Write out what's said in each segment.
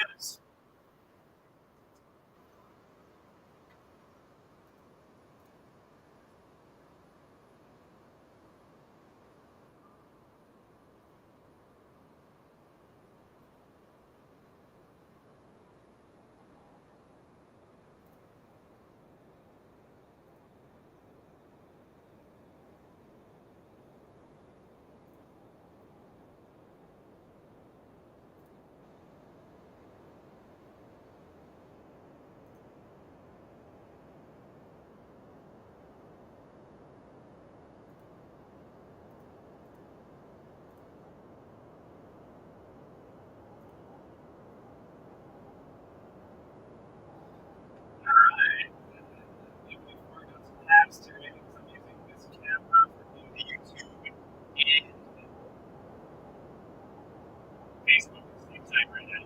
minutes. All right. We've worked on some apps today because I'm using this camera for both YouTube and Facebook at the same time right now.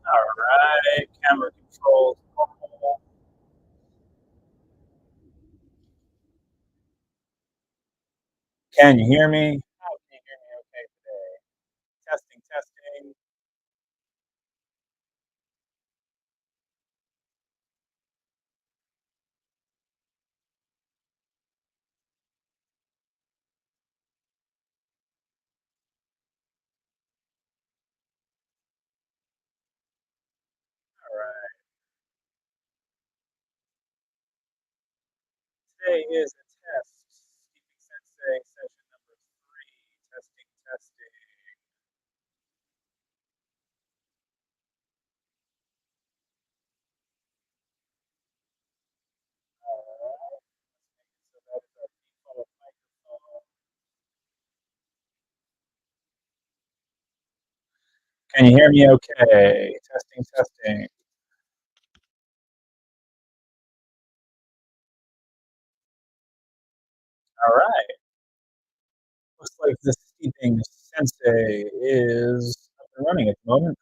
All right. Camera controls. Can you hear me? How can you hear me okay today? Testing, testing. All right. Today is a test. Keeping Sensei session number 3. Testing, testing. All right. So that is our default microphone. Can you hear me okay? Testing, testing. All right. Looks like this evening Sensei is up and running at the moment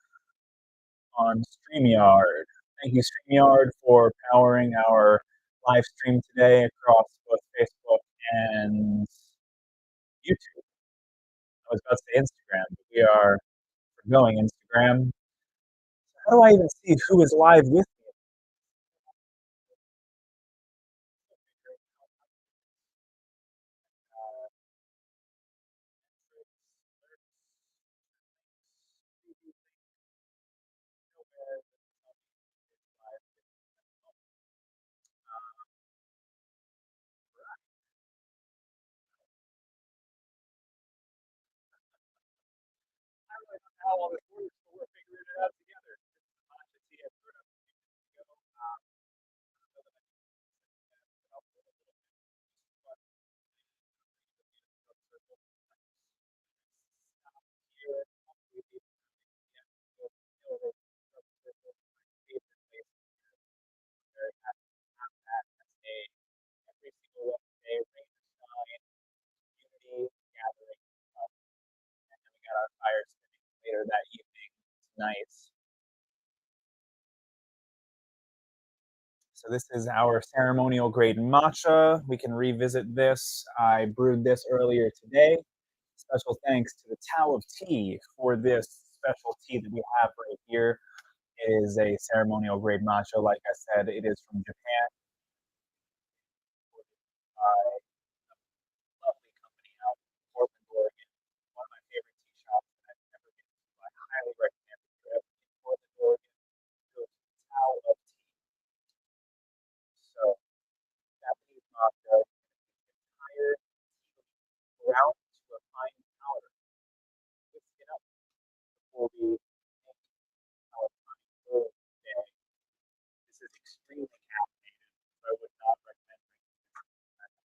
on StreamYard. Thank you, StreamYard, for powering our live stream today across both Facebook and YouTube. I was about to say Instagram, but we are going Instagram. How do I even see who is live with me? How all this works, but we're figuring it out together. This is Mancha T. I screwed up a few minutes ago. Every single Wednesday, rain or shine, unity, gathering, and then we got our fire spinning later that evening tonight. So this is our ceremonial grade matcha. We can revisit this. I brewed this earlier today. Special thanks to the Tao of Tea for this special tea that we have right here. It is a ceremonial grade matcha. Like I said, it is from Japan by a lovely company out in Portland, Oregon. One of my favorite tea shops that I've ever been to. I highly recommend it if you're ever in Portland, Oregon. Go to the Tao of Tea. So Japanese matcha is entire tea ground to a fine powder. Whisk it up before we make our fine brew today. This is extremely caffeinated, so I would not recommend drinking this.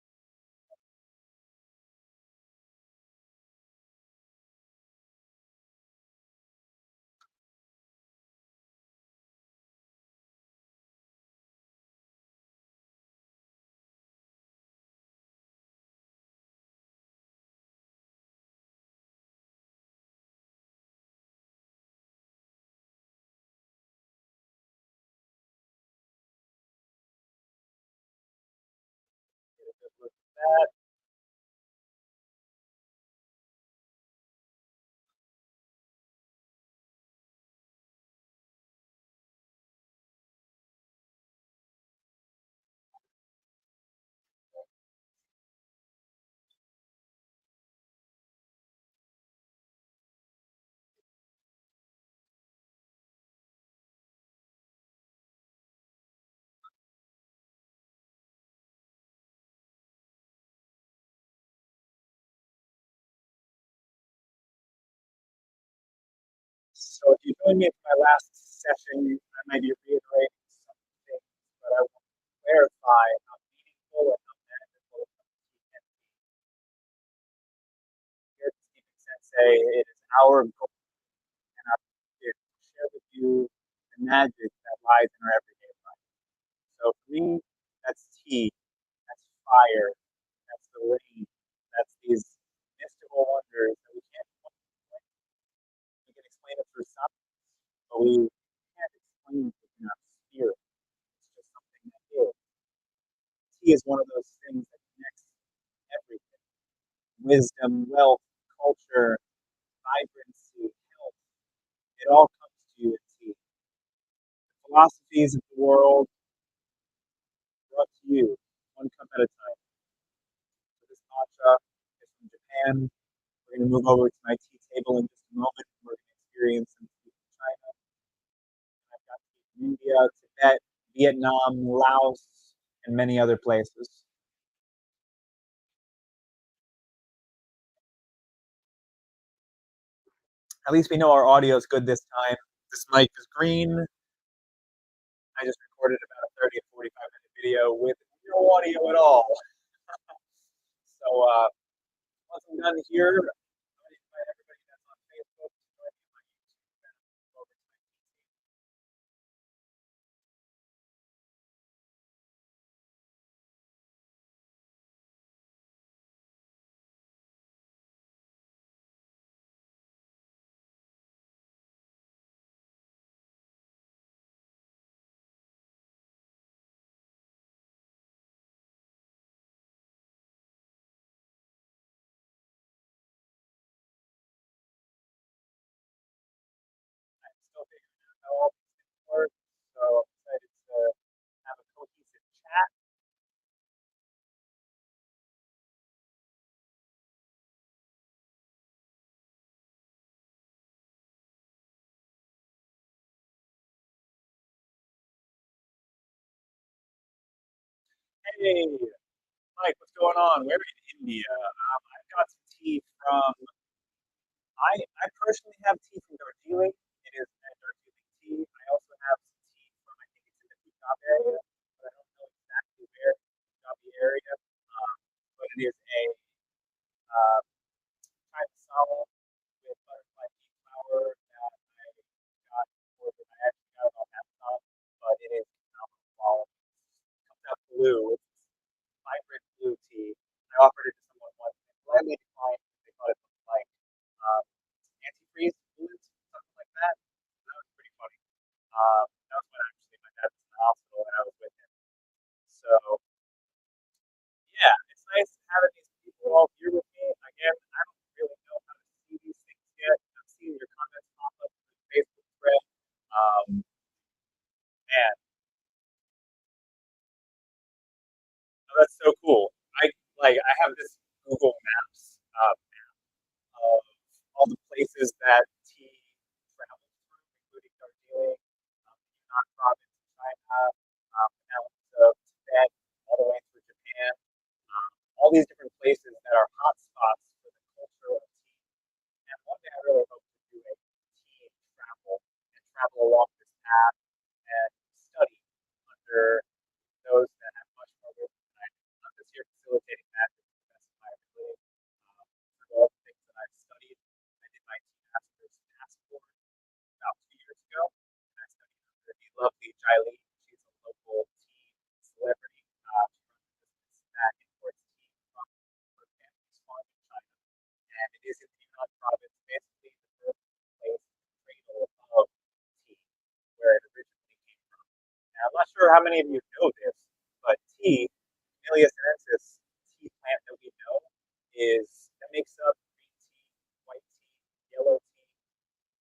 that. So if you join me for my last session, I might be reiterating some things, but I want to clarify how meaningful and how manageable it can be. Here at Stephen Sensei, it is our goal and our mission to share with you the magic that lies in our everyday life. So for me, that's tea, that's fire, that's the rain, that's these mystical wonders that we can't quite explain. We can explain it through science, but we can't explain it in our spirit. It's just something that is. Tea is one of those things that connects everything: wisdom, wealth, culture, vibrancy, health. It all comes to you in tea. The philosophies of the world brought to you one cup at a time. So this matcha is from Japan. We're going to move over to my tea table in just a moment. We're going to experience some tea from China. I've got tea from India, Tibet, Vietnam, Laos, and many other places. At least we know our audio is good this time. This mic is green. I just recorded about a 30 to 45-minute video with no audio at all. So once I'm done here, I'm going to invite everybody that's on Facebook to join me on my YouTube and over to my YouTube. I'm still figuring out how all these things work, so I'm excited to have a cohesive chat. Hey, Mike, what's going on? We're in India. I've got some tea from. I personally have tea from Darjeeling. It is a Darjeeling tea. I also have some tea from, I think it's in the Punjab area, but I don't know exactly where in the Punjabi area. But it is a uh, Thai masala with butterfly pea flower that I got ordered. I actually got it on Amazon, but it is phenomenal quality. It comes out blue. It's vibrant blue tea. I offered it to someone once, and gladly declined because they thought it looked like um, antifreeze fluids, something like that. That was pretty funny. That was when actually my dad was in the hospital and I was with him. So yeah, it's nice having these people all here with me. Again, I don't really know how to see these things yet. I'm seeing your comments pop up in the Facebook thread. Man, that's so cool. I have this Google Maps of all the places that tea travels through, including Darjeeling, the Yunnan province in China, the mountains of Tibet, all the way through Japan. All these different places that are hotspots for the culture of tea. And one day I really hope to do a tea travel and travel along this path and study under those that have much more wisdom than I do. I'm just here facilitating that to the best of my ability. Through all the things that I've studied, I did my tea master's passport about 2 years ago, and I studied under the lovely Jiley. She's a local tea celebrity. She runs a business that imports tea from her family's farm in China, and it is in the Yunnan province, basically the birthplace, the cradle of tea, where it originally came from. Now, I'm not sure how many of you know this, but tea, Camellia sinensis, tea plant that we know is that makes up green tea, white tea, yellow tea,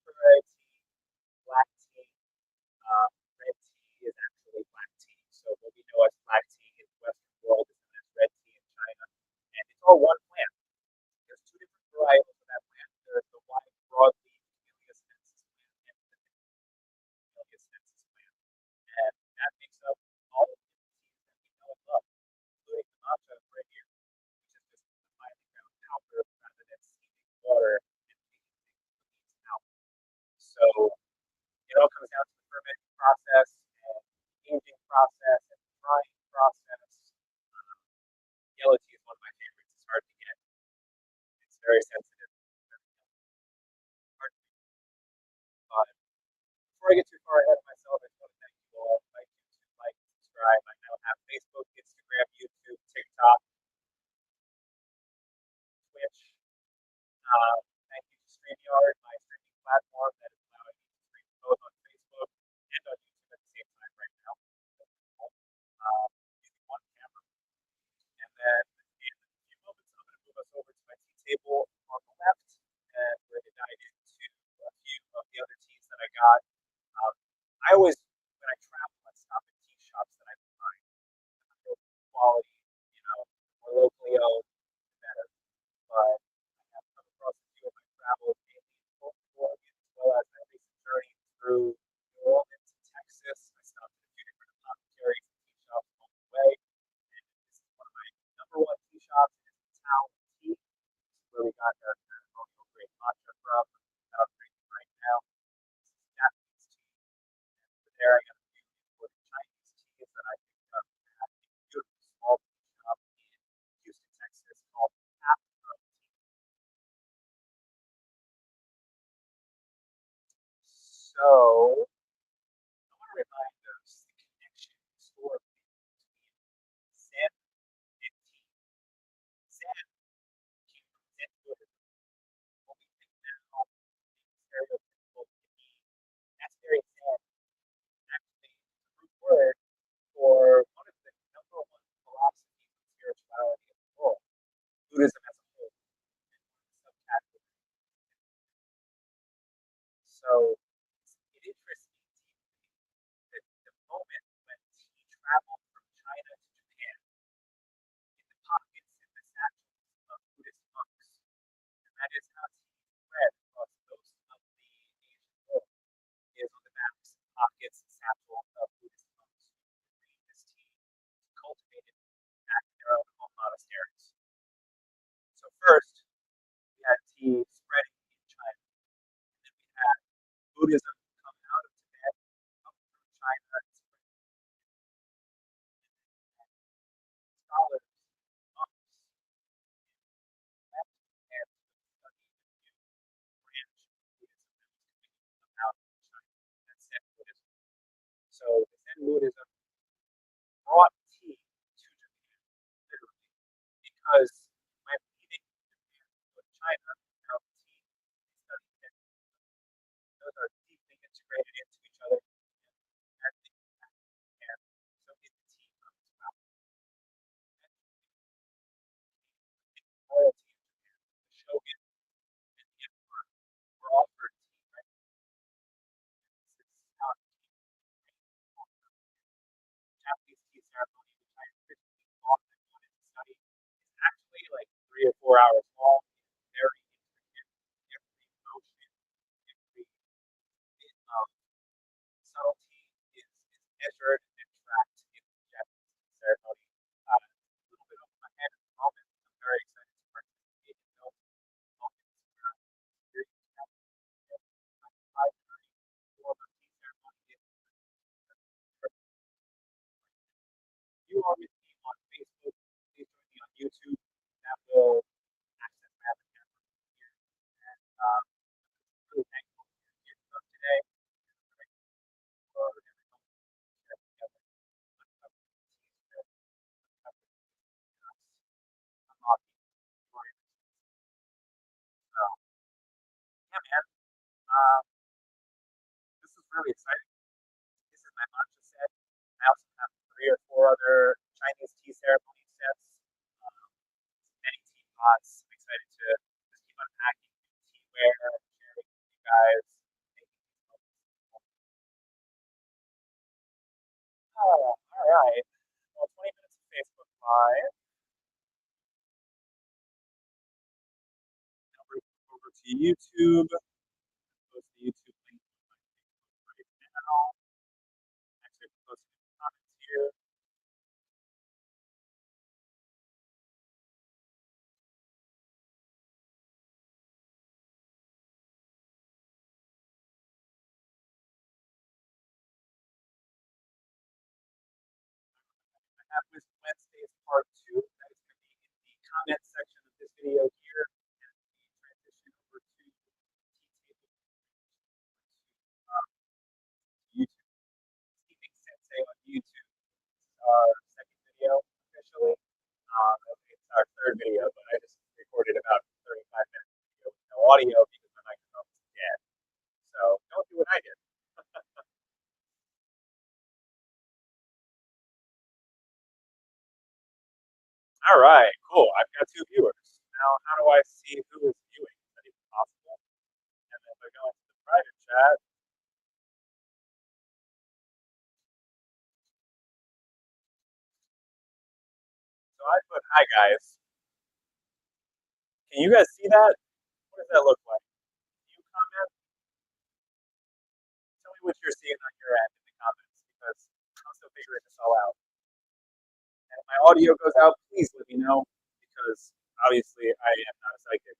red tea, black tea. Red tea is actually black tea. So what we know as black tea in the Western world is known as red tea in China, and it's all one plant. There's two different varietals of that plant. There's the wide broadleaf Camellia sinensis plant and the Camellia sinensis plant, and that makes up all of the teas that we know and love, including the matcha right here, which is just the finely ground powder rather than steaming water and taking things out. So it all comes down to the fermenting process and the aging process and the drying process. Um, Yellow tea is one of my favorites. It's hard to get. It's very sensitive. Very hard to get. But before I get too far ahead of myself, I just want to thank you all. I invite you to like and subscribe. I now have Facebook, Instagram, YouTube, TikTok, Twitch. Thank you to StreamYard, my streaming platform that is allowing me to stream both on Facebook and on YouTube at the same time right now. Using one camera. And then in a few moments, I'm going to move us over to my tea table on the left, and we're going to dive into a few of the other teas that I got. I always, when I travel, I stop at tea shops that I can find. Quality, the more locally owned, the better. But I have come across a few of my travels, mainly in Portugal, as well as my recent journey through New Orleans and Texas. I stopped at a few different apothecaries and tea shops along the way. And this is one of my number one tea shops. It is Town Tea. This is where we got our ceremonial grade matcha from that I'm drinking right now. This is Japanese tea. And over there, I got a few imported Chinese teas that I picked up at a beautiful small tea shop in Houston, Texas called Tap of Tea. So I want to remind us the connection historically between Zen and tea. Zen came from Zen Buddhism. What we think now being stereotypical to me, that's very Zen. Actually, it's a root word for one of the number one philosophies of spirituality in the world, Buddhism as a whole, and one of the subcategories. So it interests me deeply that the moment when tea traveled from China to Japan in the pockets in the satchels of Buddhist monks, and that is how tea spread across most of the Asian world, is on the backs, pockets, and satchels of Buddhist monks who bring this tea to cultivate it back in their own home monasteries. So first, we had tea spreading in China, and then we had Buddhism come out of Tibet, come through China, and spread. And scholars, monks in left and study a new branch of Buddhism that was coming out of China. That's Zen Buddhism. So Zen Buddhism brought tea to Japan, literally, because when leaving Japan to go to China, now tea, they studied that those are deeply integrated into each other, and as they come back to Japan, so is the tea from as well. Eventually, royalty in Japan, the shogun and the emperor, were offered tea right. And this is how it became ingrained in Japanese tea ceremony, which I originally thought I wanted to study, is actually like 3 or 4 hours long. It's very intricate. Every motion, every bit of subtlety is measured and tracked in the Japanese tea ceremony. A little bit over my head at the moment. I'm very excited to participate in those moments where I experience Japanese tea. I during the formal tea ceremony in you are with me on Facebook, please join me on YouTube. That will access my other camera here. And I'm really thankful for your here with us today. And I'm grateful for every moment we share together. Uncovering teas that uncovering in us, unlocking your innocence. So, yeah, man. Um, this is really exciting. This is my matcha set. I also have 3 or 4 other Chinese tea ceremony sets. Um, thoughts. I'm excited to just keep unpacking teamwear and sharing with you guys. Oh, all right. Well, 20 minutes of Facebook Live. Now we're over to YouTube. Post the YouTube link right now. Actually, posting in the comments here. I have Wisdom Wednesdays Part 2. That is going to be in the comment section of this video here. And the transition over to YouTube. Teaching Sensei on YouTube. Our second video officially. It's our third video, but I just recorded about 35 minutes of video with no audio because my microphone was dead. So don't do what I did. All right, cool. I've got two viewers. Now, how do I see who is viewing? Is that even possible? And then if I go into the private chat, so I put, hi guys. Can you guys see that? What does that look like? Can you comment? Tell me what you're seeing on your end in the comments because I'm still figuring this all out. And if my audio goes out, please let me know because obviously I am not a psychic.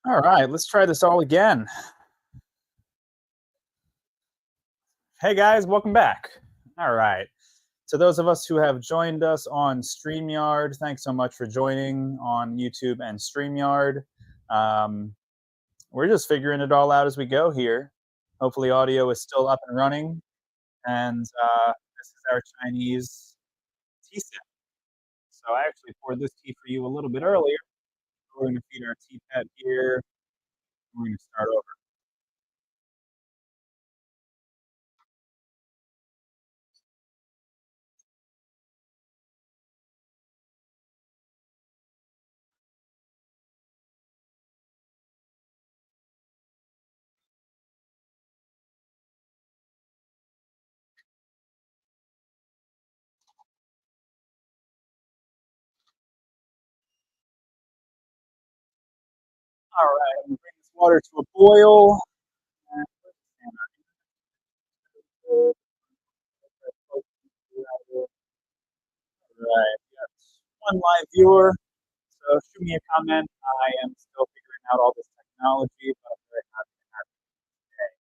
All right, let's try this all again. Hey guys, welcome back. All right. To those of us who have joined us on StreamYard, thanks so much for joining on YouTube and StreamYard. We're just figuring it all out as we go here. Hopefully, audio is still up and running. And this is our Chinese tea set. So I actually poured this tea for you a little bit earlier. We're going to feed our tea pet here. We're going to start over. All right, I'm going to bring this water to a boil. Right, we got one live viewer. So shoot me a comment. I am still figuring out all this technology, but I'm very happy to have you today.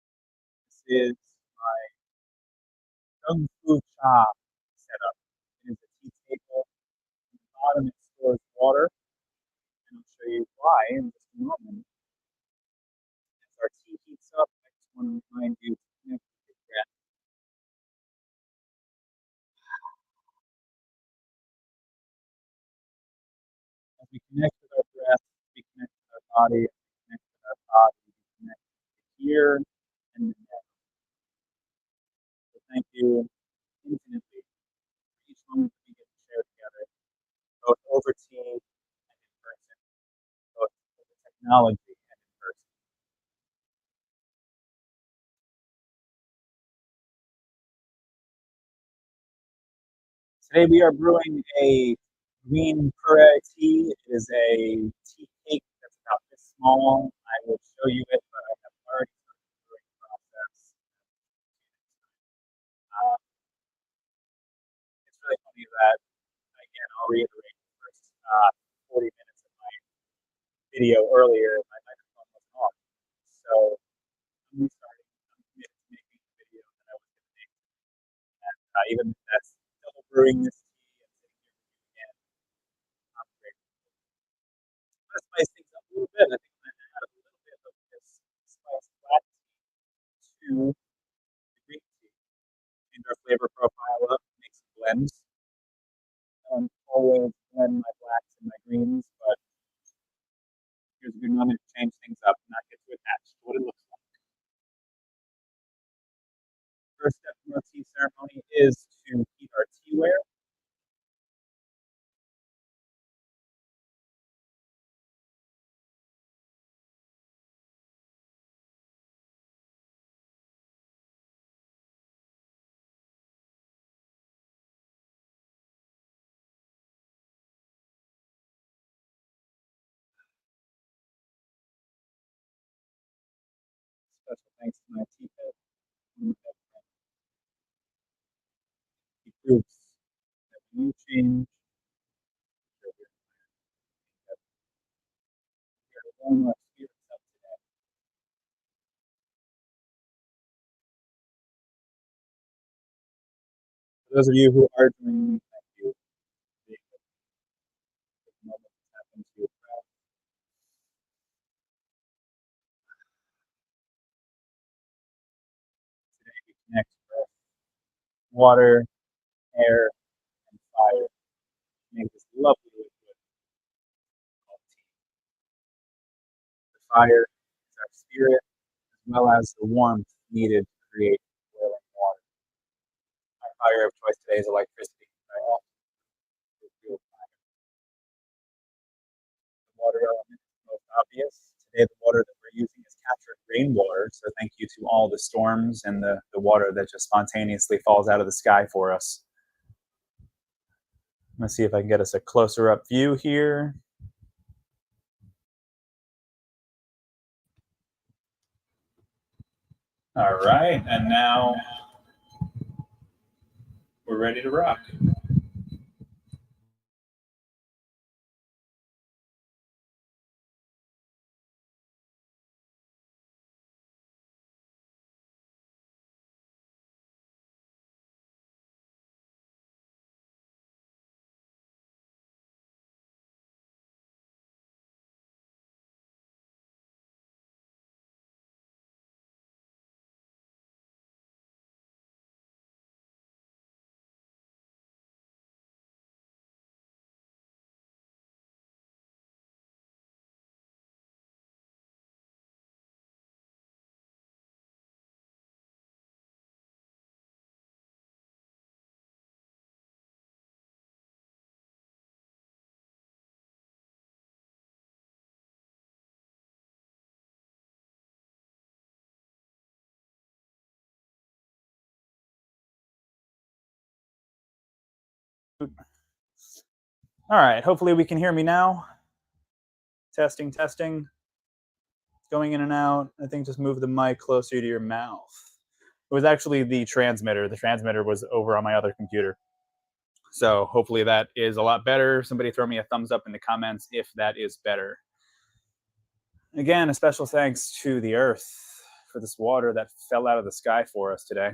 This is my Kung Fu Cha setup. It is a tea table. At the bottom it stores water, and I'll show you why in just a moment. As our tea heats up, I just want to remind you to connect with your breath. As we connect with our breath, we connect with our body, we connect with our body, we connect with here and the neck. So thank you infinitely for each moment that we get to share together, both over tea and in person, both over technology and in person. Today we are brewing a green puree tea. It is a tea cake that's about this small. I will show you it, but I have already I'll reiterate the first 40 minutes of my video earlier, my microphone wasn't on. So I'm starting. I'm committed to making the video that I was going to make. And even if that's double brewing this tea and sitting here with you again, I'm grateful. I'm going to spice things up a little bit. I think I'm going to add a little bit of this spiced black tea to the green tea. Change our flavor profile up, make some blends. I don't always blend my blacks and my greens, but here's a good moment to change things up and not get too attached to what it looks like. First step in our tea ceremony is to heat our teaware. Special thanks to my tea pet, he proves that when you change your own spirits up today. For those of you who are joining me, thank you for being with me. Take a moment to tap into your breath. Today we connect breath, water, air, and fire to make this lovely liquid called tea. The fire is our spirit as well as the warmth needed to create boiling water. Our fire of choice today is electricity. I often feel fire. The water element is the most obvious. Today, the water that we're using is captured rainwater. So, thank you to all the storms and the water that just spontaneously falls out of the sky for us. Let's see if I can get us a closer up view here. All right, and now we're ready to rock. All right, hopefully we can hear me now. Testing, testing. It's going in and out. I think just move the mic closer to your mouth. It was actually the transmitter. The transmitter was over on my other computer. So hopefully that is a lot better. Somebody throw me a thumbs up in the comments if that is better. Again, a special thanks to the earth for this water that fell out of the sky for us today.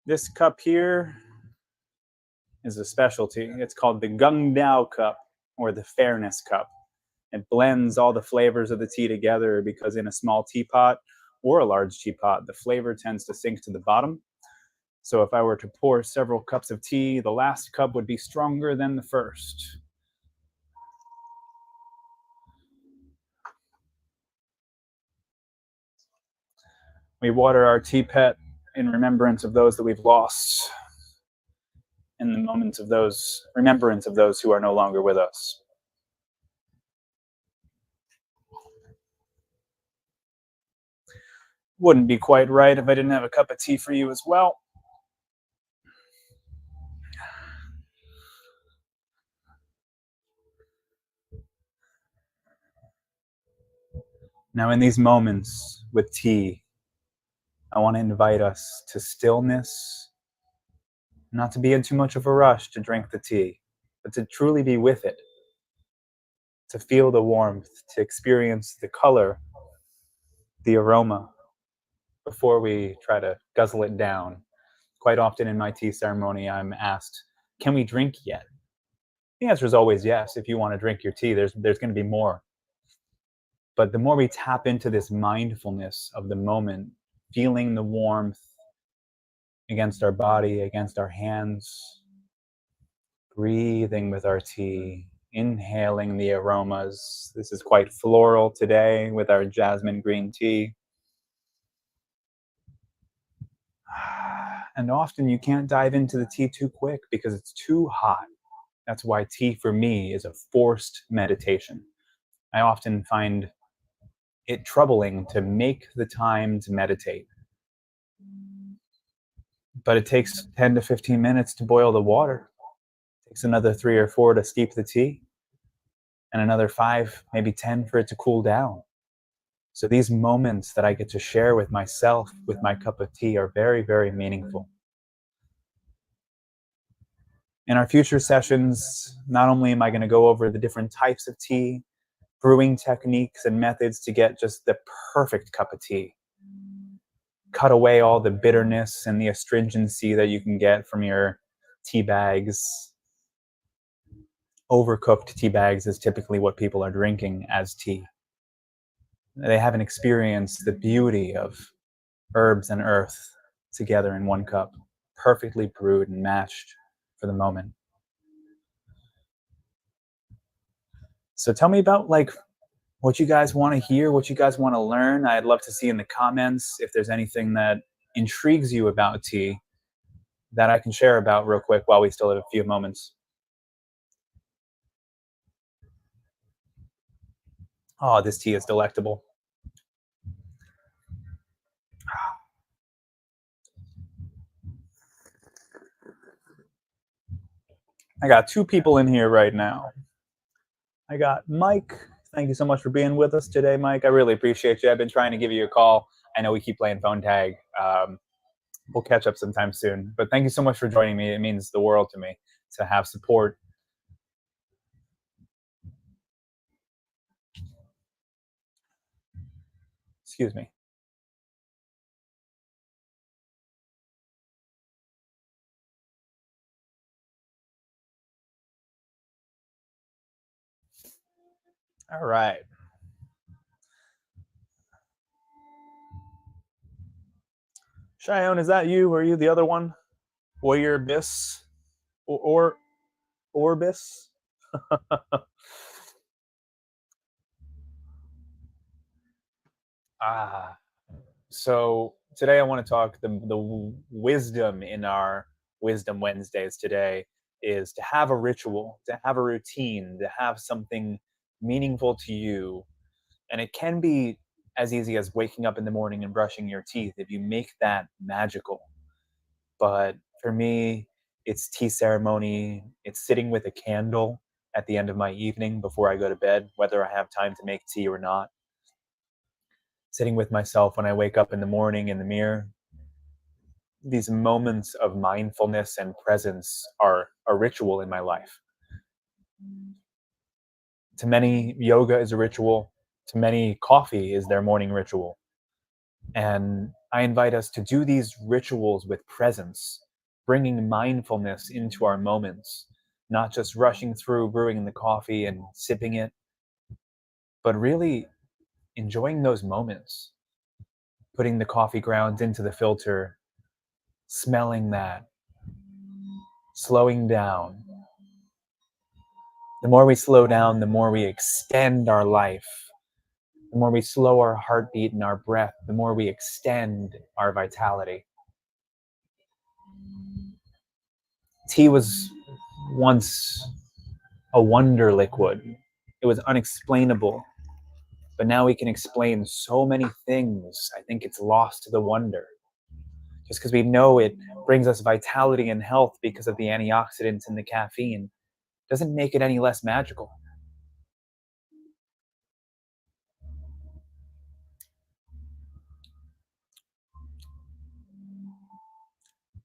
This cup here is a specialty. It's called the Gung Dao cup or the Fairness cup. It blends all the flavors of the tea together because in a small teapot or a large teapot, the flavor tends to sink to the bottom. So if I were to pour several cups of tea, the last cup would be stronger than the first. We water our tea pet in remembrance of those that we've lost, in the moments of those remembrance of those who are no longer with us. Wouldn't be quite right if I didn't have a cup of tea for you as well. Now, in these moments with tea, I want to invite us to stillness, not to be in too much of a rush to drink the tea, but to truly be with it, to feel the warmth, to experience the color, the aroma, before we try to guzzle it down. Quite often in my tea ceremony, I'm asked, can we drink yet? The answer is always yes. If you want to drink your tea, there's going to be more. But the more we tap into this mindfulness of the moment, feeling the warmth against our body, against our hands, breathing with our tea, inhaling the aromas. This is quite floral today with our jasmine green tea. And often you can't dive into the tea too quick because it's too hot. That's why tea for me is a forced meditation. I often find it troubling to make the time to meditate, but it takes 10 to 15 minutes to boil the water. It takes another 3 or 4 to steep the tea, and another 5, maybe 10 for it to cool down. So these moments that I get to share with myself with my cup of tea are very, very meaningful. In our future sessions, not only am I going to go over the different types of tea, brewing techniques and methods to get just the perfect cup of tea, cut away all the bitterness and the astringency that you can get from your tea bags. Overcooked tea bags is typically what people are drinking as tea. They haven't experienced the beauty of herbs and earth together in one cup, perfectly brewed and matched for the moment. So tell me about what you guys want to hear, what you guys want to learn. I'd love to see in the comments if there's anything that intrigues you about tea that I can share about real quick while we still have a few moments. Oh, this tea is delectable. I got 2 people in here right now. I got Mike. Thank you so much for being with us today, Mike. I really appreciate you. I've been trying to give you a call. I know we keep playing phone tag. We'll catch up sometime soon. But thank you so much for joining me. It means the world to me to have support. Excuse me. All right. Cheyenne, is that you? Or are you the other one? Warrior Bis? Or Orbis? Ah, so today I want to talk the wisdom in our Wisdom Wednesdays today is to have a ritual, to have a routine, to have something meaningful to you. And it can be as easy as waking up in the morning and brushing your teeth if you make that magical. But for me, it's tea ceremony, it's sitting with a candle at the end of my evening before I go to bed, whether I have time to make tea or not. Sitting with myself when I wake up in the morning in the mirror. These moments of mindfulness and presence are a ritual in my life. To many, yoga is a ritual. To many, coffee is their morning ritual. And I invite us to do these rituals with presence, bringing mindfulness into our moments, not just rushing through brewing the coffee and sipping it, but really enjoying those moments, putting the coffee grounds into the filter, smelling that, slowing down. The more we slow down, the more we extend our life. The more we slow our heartbeat and our breath, the more we extend our vitality. Tea was once a wonder liquid. It was unexplainable, but now we can explain so many things. I think it's lost the wonder. Just because we know it brings us vitality and health because of the antioxidants and the caffeine doesn't make it any less magical.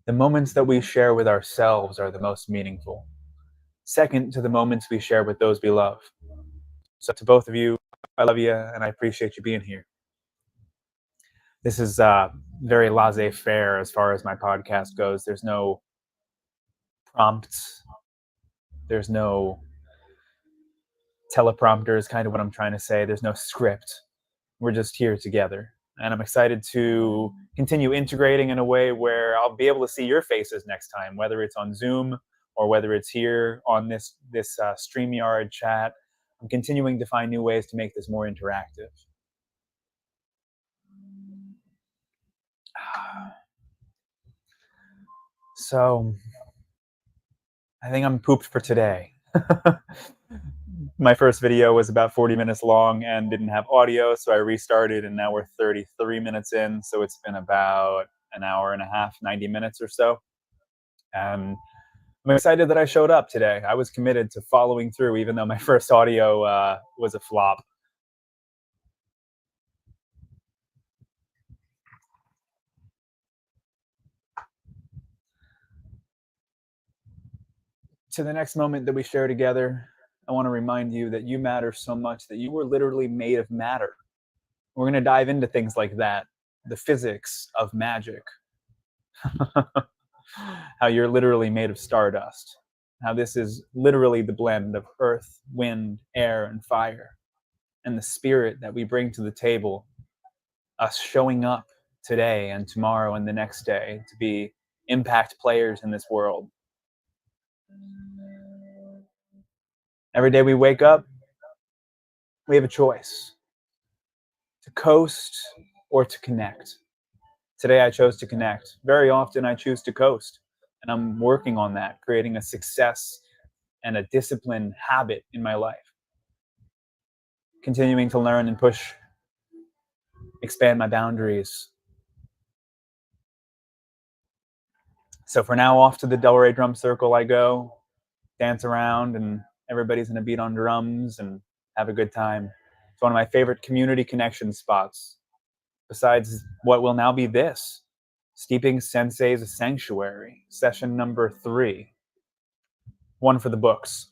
The moments that we share with ourselves are the most meaningful, second to the moments we share with those we love. So, to both of you, I love you and I appreciate you being here. This is very laissez faire as far as my podcast goes. There's no prompts, there's no teleprompter, is kind of what I'm trying to say. There's no script. We're just here together. And I'm excited to continue integrating in a way where I'll be able to see your faces next time, whether it's on Zoom or whether it's here on this StreamYard chat. I'm continuing to find new ways to make this more interactive. So I think I'm pooped for today. My first video was about 40 minutes long and didn't have audio, so I restarted, and now we're 33 minutes in, so it's been about an hour and a half, 90 minutes or so. And I'm excited that I showed up today. I was committed to following through, even though my first audio was a flop. To the next moment that we share together, I want to remind you that you matter so much, that you were literally made of matter. We're going to dive into things like that, the physics of magic, how you're literally made of stardust, how this is literally the blend of earth, wind, air, and fire, and the spirit that we bring to the table, us showing up today and tomorrow and the next day to be impact players in this world. Every day we wake up, we have a choice to coast or to connect. Today I chose to connect. Very often I choose to coast, and I'm working on that, creating a success and a disciplined habit in my life. Continuing to learn and push, expand my boundaries. So for now, off to the Delray drum circle I go, dance around, and everybody's gonna beat on drums and have a good time. It's one of my favorite community connection spots, besides what will now be this, Steeping Sensei's Sanctuary, session number 3. One for the books.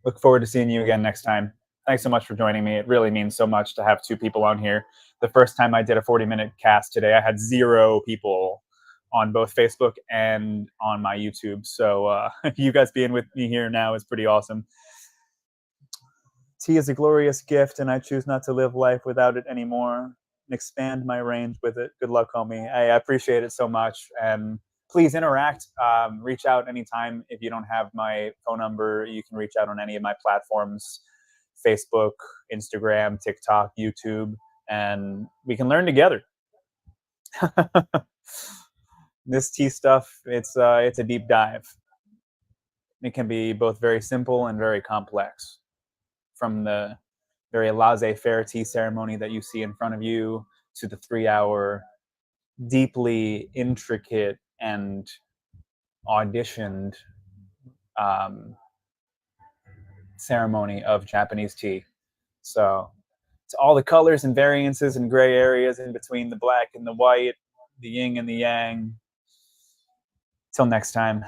Look forward to seeing you again next time. Thanks so much for joining me. It really means so much to have 2 people on here. The first time I did a 40-minute cast today, I had 0 people on both Facebook and on my YouTube. So you guys being with me here now is pretty awesome. Tea is a glorious gift, and I choose not to live life without it anymore and expand my range with it. Good luck, homie. I appreciate it so much. And please interact. Reach out anytime. If you don't have my phone number, you can reach out on any of my platforms, Facebook, Instagram, TikTok, YouTube, and we can learn together. This tea stuff, it's a deep dive. It can be both very simple and very complex. From the very laissez-faire tea ceremony that you see in front of you to the 3-hour, deeply intricate and auditioned ceremony of Japanese tea. So it's all the colors and variances and gray areas in between the black and the white, the yin and the yang. Till next time.